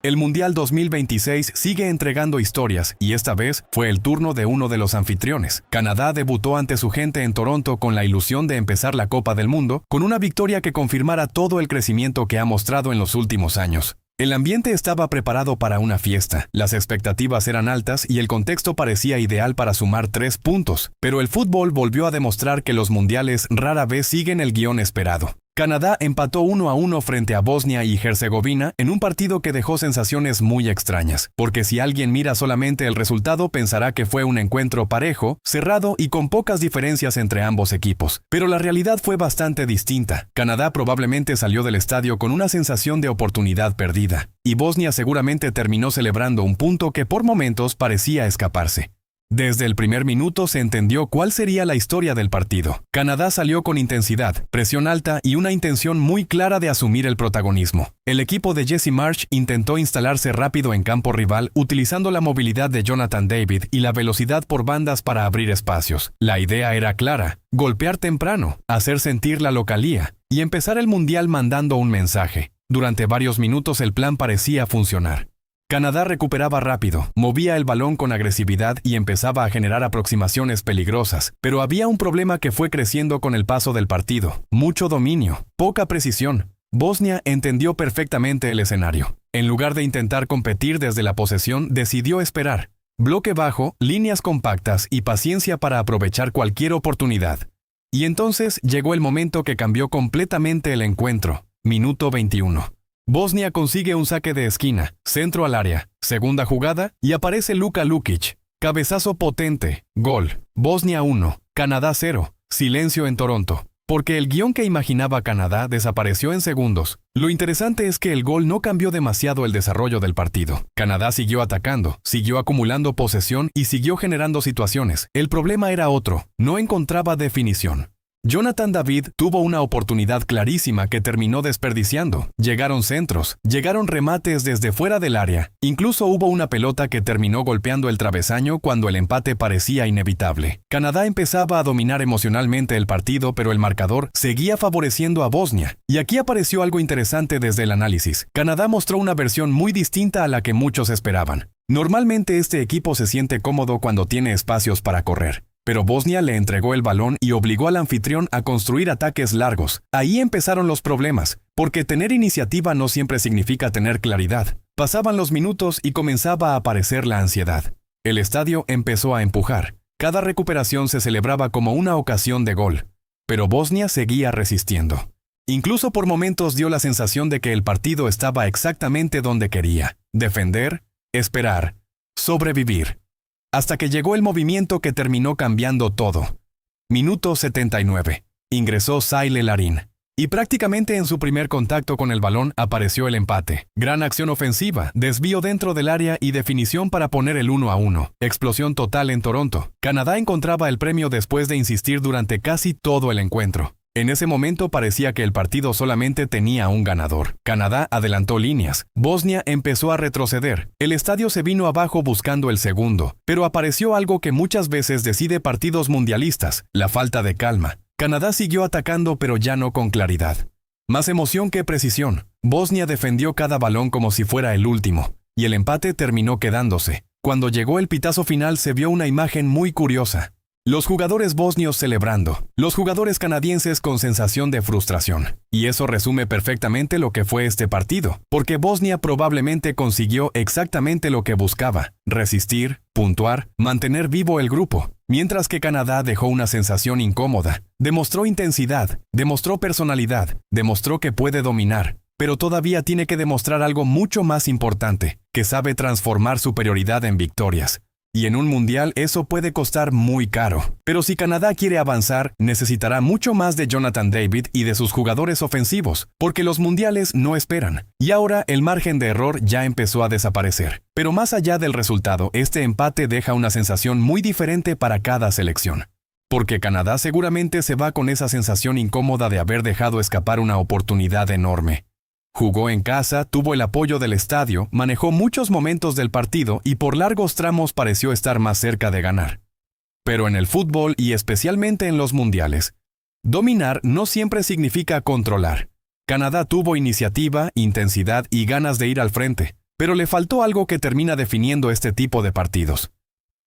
El Mundial 2026 sigue entregando historias y esta vez fue el turno de uno de los anfitriones. Canadá debutó ante su gente en Toronto con la ilusión de empezar la Copa del Mundo con una victoria que confirmara todo el crecimiento que ha mostrado en los últimos años. El ambiente estaba preparado para una fiesta, las expectativas eran altas y el contexto parecía ideal para sumar 3 puntos, pero el fútbol volvió a demostrar que los mundiales rara vez siguen el guión esperado. Canadá empató 1-1 frente a Bosnia y Herzegovina en un partido que dejó sensaciones muy extrañas, porque si alguien mira solamente el resultado pensará que fue un encuentro parejo, cerrado y con pocas diferencias entre ambos equipos. Pero la realidad fue bastante distinta. Canadá probablemente salió del estadio con una sensación de oportunidad perdida, y Bosnia seguramente terminó celebrando un punto que por momentos parecía escaparse. Desde el primer minuto se entendió cuál sería la historia del partido. Canadá salió con intensidad, presión alta y una intención muy clara de asumir el protagonismo. El equipo de Jesse Marsch intentó instalarse rápido en campo rival utilizando la movilidad de Jonathan David y la velocidad por bandas para abrir espacios. La idea era clara: golpear temprano, hacer sentir la localía y empezar el mundial mandando un mensaje. Durante varios minutos el plan parecía funcionar. Canadá recuperaba rápido, movía el balón con agresividad y empezaba a generar aproximaciones peligrosas, pero había un problema que fue creciendo con el paso del partido: mucho dominio, poca precisión. Bosnia entendió perfectamente el escenario. En lugar de intentar competir desde la posesión, decidió esperar. Bloque bajo, líneas compactas y paciencia para aprovechar cualquier oportunidad. Y entonces llegó el momento que cambió completamente el encuentro. Minuto 21. Bosnia consigue un saque de esquina, centro al área, segunda jugada y aparece Luka Lukic. Cabezazo potente, gol. Bosnia 1, Canadá 0, silencio en Toronto. Porque el guión que imaginaba Canadá desapareció en segundos. Lo interesante es que el gol no cambió demasiado el desarrollo del partido. Canadá siguió atacando, siguió acumulando posesión y siguió generando situaciones. El problema era otro: no encontraba definición. Jonathan David tuvo una oportunidad clarísima que terminó desperdiciando. Llegaron centros, llegaron remates desde fuera del área. Incluso hubo una pelota que terminó golpeando el travesaño cuando el empate parecía inevitable. Canadá empezaba a dominar emocionalmente el partido, pero el marcador seguía favoreciendo a Bosnia. Y aquí apareció algo interesante desde el análisis. Canadá mostró una versión muy distinta a la que muchos esperaban. Normalmente este equipo se siente cómodo cuando tiene espacios para correr. Pero Bosnia le entregó el balón y obligó al anfitrión a construir ataques largos. Ahí empezaron los problemas, porque tener iniciativa no siempre significa tener claridad. Pasaban los minutos y comenzaba a aparecer la ansiedad. El estadio empezó a empujar. Cada recuperación se celebraba como una ocasión de gol. Pero Bosnia seguía resistiendo. Incluso por momentos dio la sensación de que el partido estaba exactamente donde quería: defender, esperar, sobrevivir. Hasta que llegó el movimiento que terminó cambiando todo. Minuto 79. Ingresó Saile Larin. Y prácticamente en su primer contacto con el balón apareció el empate. Gran acción ofensiva, desvío dentro del área y definición para poner el 1-1. Explosión total en Toronto. Canadá encontraba el premio después de insistir durante casi todo el encuentro. En ese momento parecía que el partido solamente tenía un ganador. Canadá adelantó líneas. Bosnia empezó a retroceder. El estadio se vino abajo buscando el segundo. Pero apareció algo que muchas veces decide partidos mundialistas: la falta de calma. Canadá siguió atacando, pero ya no con claridad. Más emoción que precisión. Bosnia defendió cada balón como si fuera el último. Y el empate terminó quedándose. Cuando llegó el pitazo final se vio una imagen muy curiosa. Los jugadores bosnios celebrando, los jugadores canadienses con sensación de frustración. Y eso resume perfectamente lo que fue este partido, porque Bosnia probablemente consiguió exactamente lo que buscaba: resistir, puntuar, mantener vivo el grupo. Mientras que Canadá dejó una sensación incómoda. Demostró intensidad, demostró personalidad, demostró que puede dominar. Pero todavía tiene que demostrar algo mucho más importante: que sabe transformar superioridad en victorias. Y en un mundial eso puede costar muy caro. Pero si Canadá quiere avanzar, necesitará mucho más de Jonathan David y de sus jugadores ofensivos, porque los mundiales no esperan. Y ahora el margen de error ya empezó a desaparecer. Pero más allá del resultado, este empate deja una sensación muy diferente para cada selección. Porque Canadá seguramente se va con esa sensación incómoda de haber dejado escapar una oportunidad enorme. Jugó en casa, tuvo el apoyo del estadio, manejó muchos momentos del partido y por largos tramos pareció estar más cerca de ganar. Pero en el fútbol y especialmente en los mundiales, dominar no siempre significa controlar. Canadá tuvo iniciativa, intensidad y ganas de ir al frente, Pero le faltó algo que termina definiendo este tipo de partidos.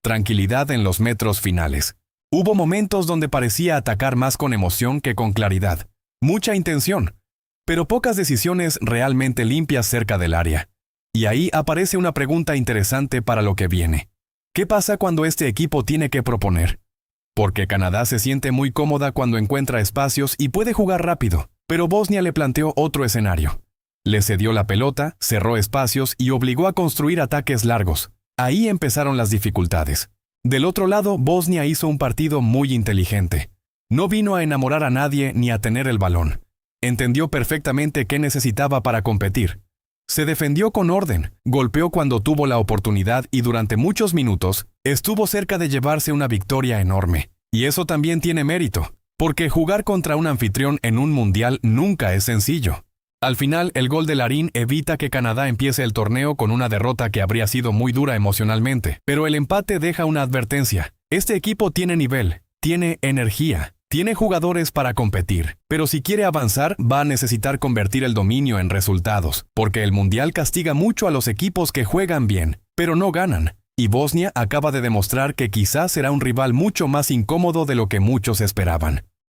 Tranquilidad en los metros finales. Hubo momentos donde parecía atacar más con emoción que con claridad. Mucha intención, pero pocas decisiones realmente limpias cerca del área. Y ahí aparece una pregunta interesante para lo que viene. ¿Qué pasa cuando este equipo tiene que proponer? Porque Canadá se siente muy cómoda cuando encuentra espacios y puede jugar rápido, pero Bosnia le planteó otro escenario. Le cedió la pelota, cerró espacios y obligó a construir ataques largos. Ahí empezaron las dificultades. Del otro lado, Bosnia hizo un partido muy inteligente. No vino a enamorar a nadie ni a tener el balón. Entendió perfectamente qué necesitaba para competir. Se defendió con orden, golpeó cuando tuvo la oportunidad y durante muchos minutos estuvo cerca de llevarse una victoria enorme. Y eso también tiene mérito, porque jugar contra un anfitrión en un mundial nunca es sencillo. Al final, el gol de Larin evita que Canadá empiece el torneo con una derrota que habría sido muy dura emocionalmente, pero el empate deja una advertencia. Este equipo tiene nivel, tiene energía, tiene jugadores para competir, pero si quiere avanzar va a necesitar convertir el dominio en resultados, porque el mundial castiga mucho a los equipos que juegan bien, pero no ganan, y Bosnia acaba de demostrar que quizás será un rival mucho más incómodo de lo que muchos esperaban.